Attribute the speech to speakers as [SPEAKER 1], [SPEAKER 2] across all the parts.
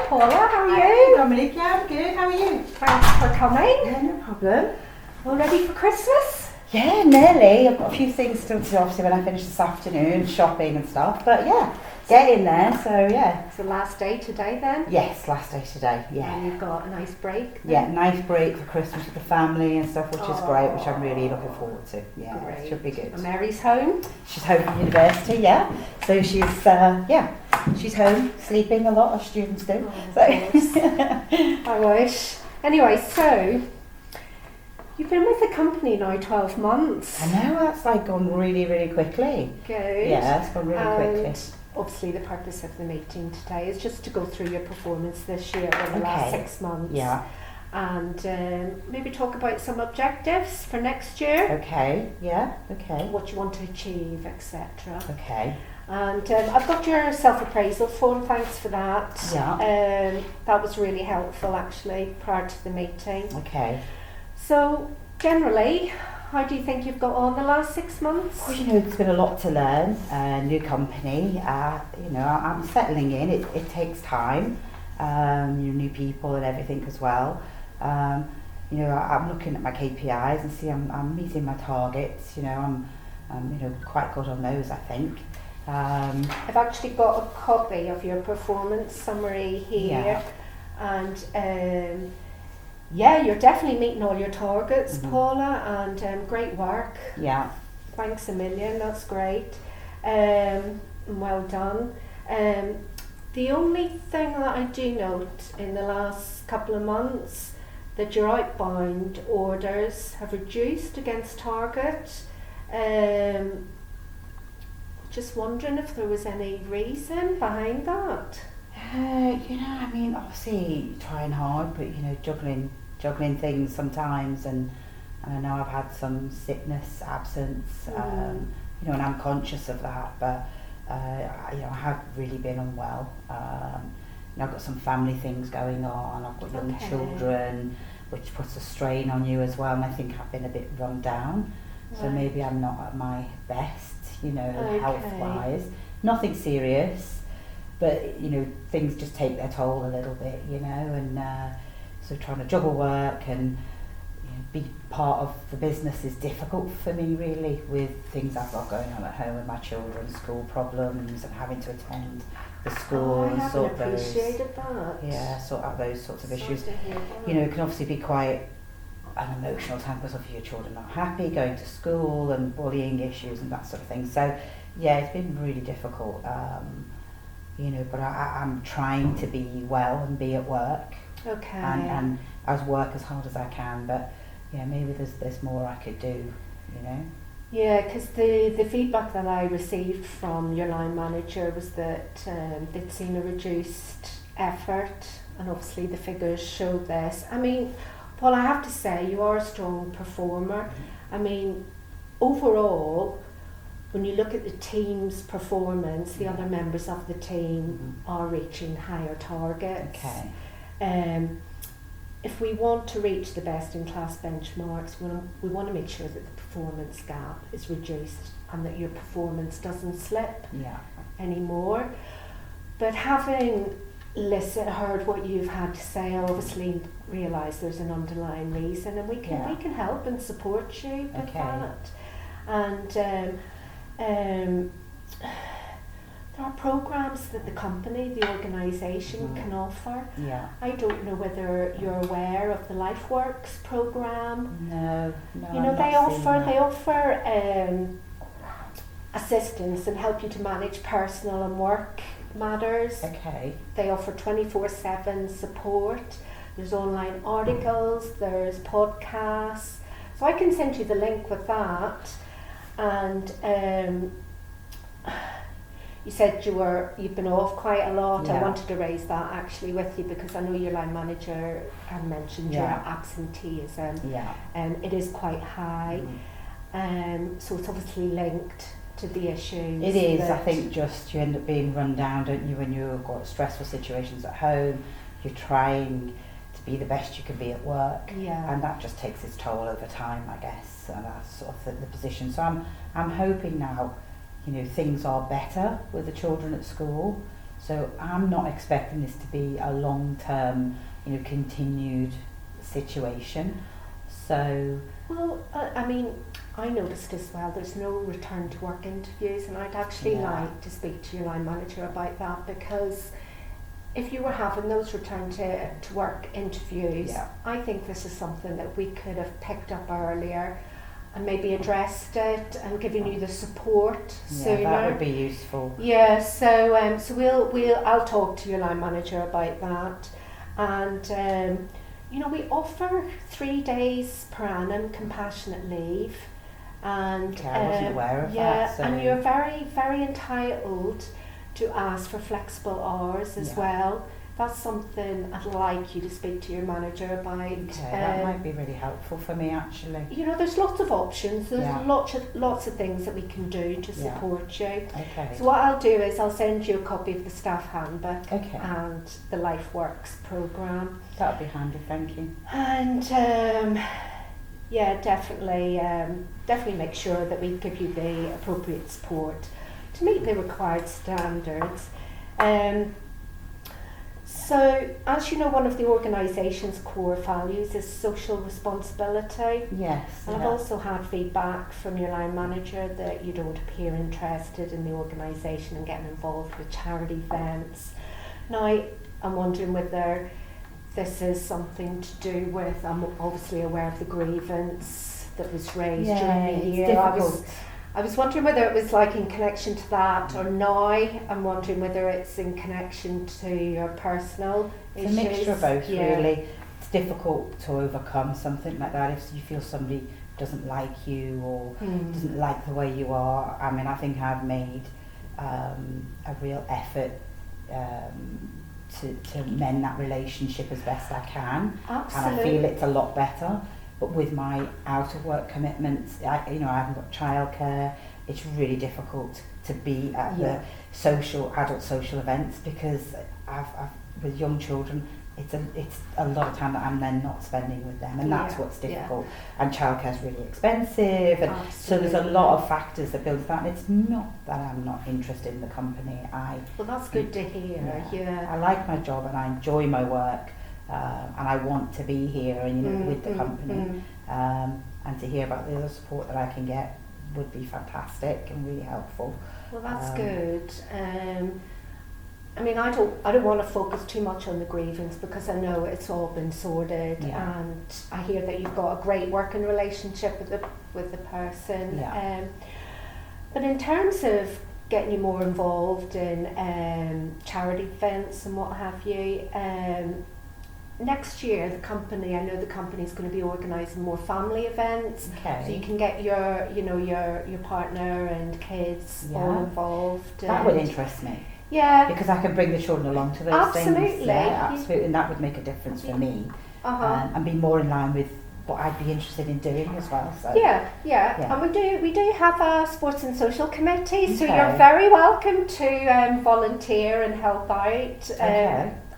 [SPEAKER 1] Paula, how are
[SPEAKER 2] Hi,
[SPEAKER 1] you?
[SPEAKER 2] Dominique, yeah, I'm good. How are you?
[SPEAKER 1] Thanks for coming.
[SPEAKER 2] Yeah, no problem.
[SPEAKER 1] All ready for Christmas?
[SPEAKER 2] Yeah, nearly. I've got a few things still to do, obviously, when I finish this afternoon, shopping and stuff. But yeah, get in there. So yeah.
[SPEAKER 1] It's the last day today then?
[SPEAKER 2] Yes, last day today. Yeah.
[SPEAKER 1] And you've got a nice break then?
[SPEAKER 2] Yeah, nice break for Christmas with the family and stuff, which is great, which I'm really looking
[SPEAKER 1] Oh,
[SPEAKER 2] forward to. Yeah,
[SPEAKER 1] great.
[SPEAKER 2] it should be good.
[SPEAKER 1] And Mary's home?
[SPEAKER 2] She's home from university, yeah. So she's she's home, sleeping a lot, as students do.
[SPEAKER 1] Oh, of course. I wish. Anyway, so you've been with the company now 12 months.
[SPEAKER 2] I know, that's like gone really, really quickly.
[SPEAKER 1] Good.
[SPEAKER 2] Yeah, it's gone really quickly.
[SPEAKER 1] Obviously the purpose of the meeting today is just to go through your performance this year over the last 6 months.
[SPEAKER 2] Yeah.
[SPEAKER 1] And maybe talk about some objectives for next year.
[SPEAKER 2] Okay, yeah, okay.
[SPEAKER 1] What you want to achieve, etc.
[SPEAKER 2] Okay.
[SPEAKER 1] And I've got your self-appraisal form, thanks for that.
[SPEAKER 2] Yeah.
[SPEAKER 1] That was really helpful actually prior to the meeting.
[SPEAKER 2] Okay.
[SPEAKER 1] So generally, how do you think you've got on the last 6 months?
[SPEAKER 2] Well, there's been a lot to learn, new company, I'm settling in, it takes time, new people and everything as well. I'm looking at my KPIs and see I'm meeting my targets, I'm quite good on those, I think.
[SPEAKER 1] I've actually got a copy of your performance summary here, and you're definitely meeting all your targets, Paula, and great work.
[SPEAKER 2] Yeah.
[SPEAKER 1] Thanks a million, that's great. Well done. The only thing that I do note in the last couple of months, that your outbound orders have reduced against target. Just wondering if there was any reason behind that.
[SPEAKER 2] Obviously trying hard, but juggling things sometimes, and I know I've had some sickness, absence, and I'm conscious of that, but I have really been unwell. I've got some family things going on, I've got young children, which puts a strain on you as well, and I think I've been a bit run down, so maybe I'm not at my best, health-wise. Nothing serious, but things just take their toll a little bit, and so trying to juggle work and be part of the business is difficult for me really, with things I've got going on at home with my children, school problems, and having to attend the school and sort out those sorts of issues. It can obviously be quite an emotional time because of your children not happy going to school and bullying issues and that sort of thing. So yeah, it's been really difficult. But I'm trying to be well and be at work.
[SPEAKER 1] Okay.
[SPEAKER 2] And as work as hard as I can, but maybe there's more I could do,
[SPEAKER 1] Yeah, because the feedback that I received from your line manager was that they'd seen a reduced effort, and obviously the figures showed this. I mean, Paul, I have to say you are a strong performer. I mean, overall, when you look at the team's performance, the other members of the team are reaching higher targets.
[SPEAKER 2] Okay.
[SPEAKER 1] If we want to reach the best-in-class benchmarks, we want to make sure that the performance gap is reduced and that your performance doesn't slip anymore. But having heard what you've had to say, I obviously realise there's an underlying reason, and we can help and support you with that. And there are programs that the company, the organisation can offer.
[SPEAKER 2] Yeah.
[SPEAKER 1] I don't know whether you're aware of the LifeWorks program.
[SPEAKER 2] No.
[SPEAKER 1] They offer assistance and help you to manage personal and work matters.
[SPEAKER 2] Okay.
[SPEAKER 1] They offer 24/7 support. There's online articles, there's podcasts. So I can send you the link with that. And you said you've been off quite a lot.
[SPEAKER 2] Yeah.
[SPEAKER 1] I wanted to raise that actually with you because I know your line manager had mentioned your absenteeism.
[SPEAKER 2] Yeah.
[SPEAKER 1] It is quite high. So it's obviously linked to the issues.
[SPEAKER 2] It is. I think just you end up being run down, don't you, when you've got stressful situations at home. You're trying to be the best you can be at work, and that just takes its toll over time, I guess. And that's sort of the position. So I'm hoping now, things are better with the children at school. So I'm not expecting this to be a long-term, continued situation. So
[SPEAKER 1] Well, I mean, I noticed as well there's no return to work interviews, and I'd actually like to speak to your line manager about that, because if you were having those return to work interviews, I think this is something that we could have picked up earlier and maybe addressed it and given you the support sooner.
[SPEAKER 2] That would be useful.
[SPEAKER 1] Yeah, so I'll talk to your line manager about that, and we offer 3 days per annum compassionate leave, and
[SPEAKER 2] I wasn't aware of that. So.
[SPEAKER 1] And you're very, very entitled to ask for flexible hours as well. That's something I'd like you to speak to your manager about.
[SPEAKER 2] Okay, that might be really helpful for me, actually.
[SPEAKER 1] There's lots of options. There's lots of things that we can do to support you.
[SPEAKER 2] Okay.
[SPEAKER 1] So what I'll do is I'll send you a copy of the staff handbook and the LifeWorks programme.
[SPEAKER 2] That would be handy, thank you.
[SPEAKER 1] And definitely make sure that we give you the appropriate support to meet the required standards. So, as you know, one of the organisation's core values is social responsibility.
[SPEAKER 2] Yes.
[SPEAKER 1] And I've also had feedback from your line manager that you don't appear interested in the organisation and getting involved with charity events. Now, I'm wondering whether this is something to do with, I'm obviously aware of the grievance that was raised during the year. I was wondering whether it was like in connection to that or now. I'm wondering whether it's in connection to your personal issues.
[SPEAKER 2] It's a mixture of both, really. It's difficult to overcome something like that if you feel somebody doesn't like you or doesn't like the way you are. I mean, I think I've made a real effort to mend that relationship as best I can.
[SPEAKER 1] Absolutely.
[SPEAKER 2] And I feel it's a lot better. But with my out of work commitments, I haven't got childcare. It's really difficult to be at the adult social events, because I've with young children, it's a lot of time that I'm then not spending with them, and that's what's difficult. And childcare is really expensive, and so there's a lot of factors that build that. And it's not that I'm not interested in the company.
[SPEAKER 1] Well, that's good to hear. Yeah.
[SPEAKER 2] I like my job and I enjoy my work. And I want to be here and with the company, and to hear about the other support that I can get would be fantastic and really helpful.
[SPEAKER 1] Well, that's good. I mean, I don't want to focus too much on the grievance, because I know it's all been sorted, and I hear that you've got a great working relationship with the person. But in terms of getting you more involved in charity events and what have you, next year I know the company's going to be organising more family events, so you can get your partner and kids all involved.
[SPEAKER 2] That would interest me.
[SPEAKER 1] Yeah.
[SPEAKER 2] Because I can bring the children along to those things.
[SPEAKER 1] Absolutely.
[SPEAKER 2] Yeah, absolutely, and that would make a difference for me, and be more in line with what I'd be interested in doing as well. So and we do have a sports and social committee, so you're very welcome to volunteer and help out.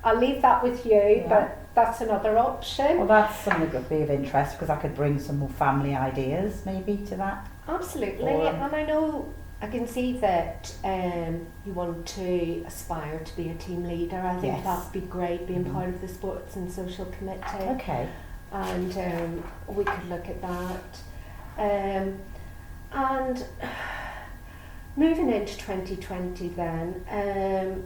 [SPEAKER 2] I'll leave that with you, but that's another option. Well, that's something that would be of interest, because I could bring some more family ideas maybe to that.
[SPEAKER 1] Absolutely, and I know I can see that you want to aspire to be a team leader. I think that'd be great, being part of the sports and social committee.
[SPEAKER 2] Okay.
[SPEAKER 1] And we could look at that. And moving into 2020 then,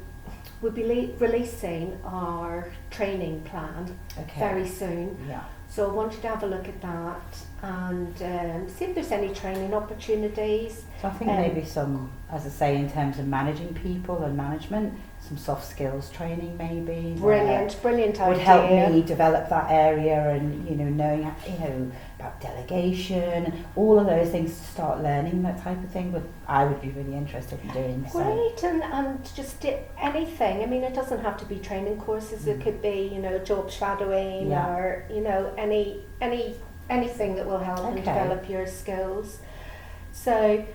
[SPEAKER 1] we'll be releasing our training plan very soon. Yeah. So I wanted to have a look at that and see if there's any training opportunities.
[SPEAKER 2] So I think maybe some, as I say, in terms of managing people and management, some soft skills training maybe.
[SPEAKER 1] Brilliant idea.
[SPEAKER 2] Would help me develop that area, and knowing about delegation and all of those things, to start learning that type of thing. I would be really interested in doing.
[SPEAKER 1] Great, and just anything. I mean, it doesn't have to be training courses. It could be job shadowing or anything that will help and develop your skills. So,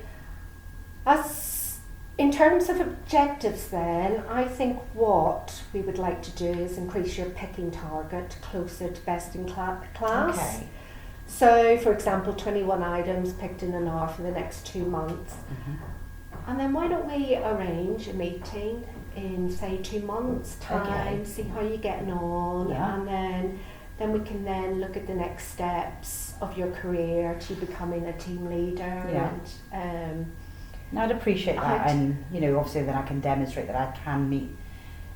[SPEAKER 1] in terms of objectives then, I think what we would like to do is increase your picking target closer to best in class. Okay. So, for example, 21 items picked in an hour for the next 2 months. And then why don't we arrange a meeting in say 2 months time,
[SPEAKER 2] Okay.
[SPEAKER 1] see how you're getting on,
[SPEAKER 2] Yeah.
[SPEAKER 1] and then we can then look at the next steps of your career to becoming a team leader.
[SPEAKER 2] Yeah.
[SPEAKER 1] And
[SPEAKER 2] No, I'd appreciate that, and you know, obviously then I can demonstrate that I can meet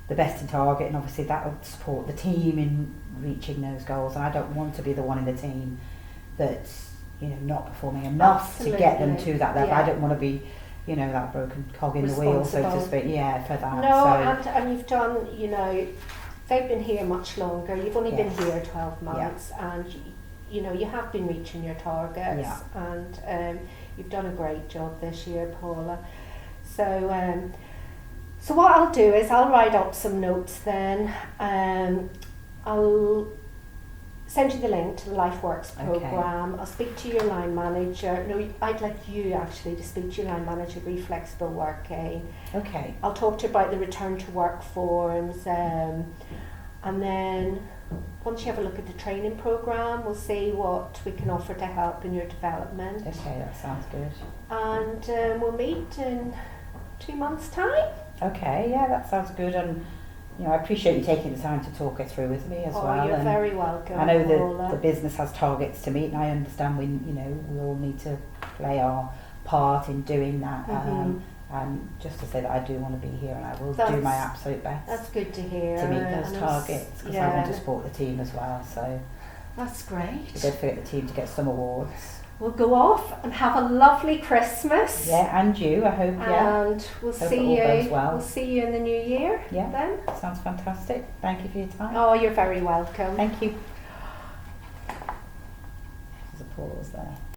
[SPEAKER 2] the best in target, and obviously that will support the team in reaching those goals. And I don't want to be the one in the team that's, you know, not performing enough to get them to that level.
[SPEAKER 1] Yeah.
[SPEAKER 2] I don't want to be, you know, that broken cog in the wheel, so to
[SPEAKER 1] Responsible.
[SPEAKER 2] speak. Yeah, for that.
[SPEAKER 1] no,
[SPEAKER 2] So
[SPEAKER 1] and you've done, you know, they've been here much longer. You've only been
[SPEAKER 2] Yes.
[SPEAKER 1] here 12 months, and you know you have been reaching your targets,
[SPEAKER 2] Yeah.
[SPEAKER 1] and you've done a great job this year, Paula. So what I'll do is I'll write up some notes then. I'll send you the link to the LifeWorks
[SPEAKER 2] Okay.
[SPEAKER 1] programme. I'll speak to your line manager. No, I'd like you actually to speak to your line manager, be flexible working.
[SPEAKER 2] okay,
[SPEAKER 1] I'll talk to you about the return to work forms, and then once you have a look at the training programme, we'll see what we can offer to help in your development.
[SPEAKER 2] okay, that sounds good.
[SPEAKER 1] And we'll meet in 2 months' time.
[SPEAKER 2] Okay, yeah, that sounds good, and you know, I appreciate you taking the time to talk it through with me as well.
[SPEAKER 1] You're
[SPEAKER 2] And
[SPEAKER 1] very welcome.
[SPEAKER 2] I know
[SPEAKER 1] Paula.
[SPEAKER 2] that the business has targets to meet, and I understand we, you know, we all need to play our part in doing that.
[SPEAKER 1] Mhm.
[SPEAKER 2] And just to say that I do want to be here, and I will do
[SPEAKER 1] That's-
[SPEAKER 2] my absolute best
[SPEAKER 1] That's good to hear.
[SPEAKER 2] to meet those
[SPEAKER 1] and it's-
[SPEAKER 2] targets, because I want to support the team as well. So
[SPEAKER 1] That's
[SPEAKER 2] we
[SPEAKER 1] great.
[SPEAKER 2] don't forget the team to get some awards.
[SPEAKER 1] We'll go off and have a lovely Christmas.
[SPEAKER 2] Yeah, and you, I hope. Yeah,
[SPEAKER 1] And we'll
[SPEAKER 2] Hope
[SPEAKER 1] see
[SPEAKER 2] it all goes
[SPEAKER 1] you.
[SPEAKER 2] well.
[SPEAKER 1] We'll see you in the new year.
[SPEAKER 2] Yeah.
[SPEAKER 1] Then.
[SPEAKER 2] sounds fantastic. Thank you for your time.
[SPEAKER 1] Oh, you're very welcome.
[SPEAKER 2] Thank you. There's a pause there.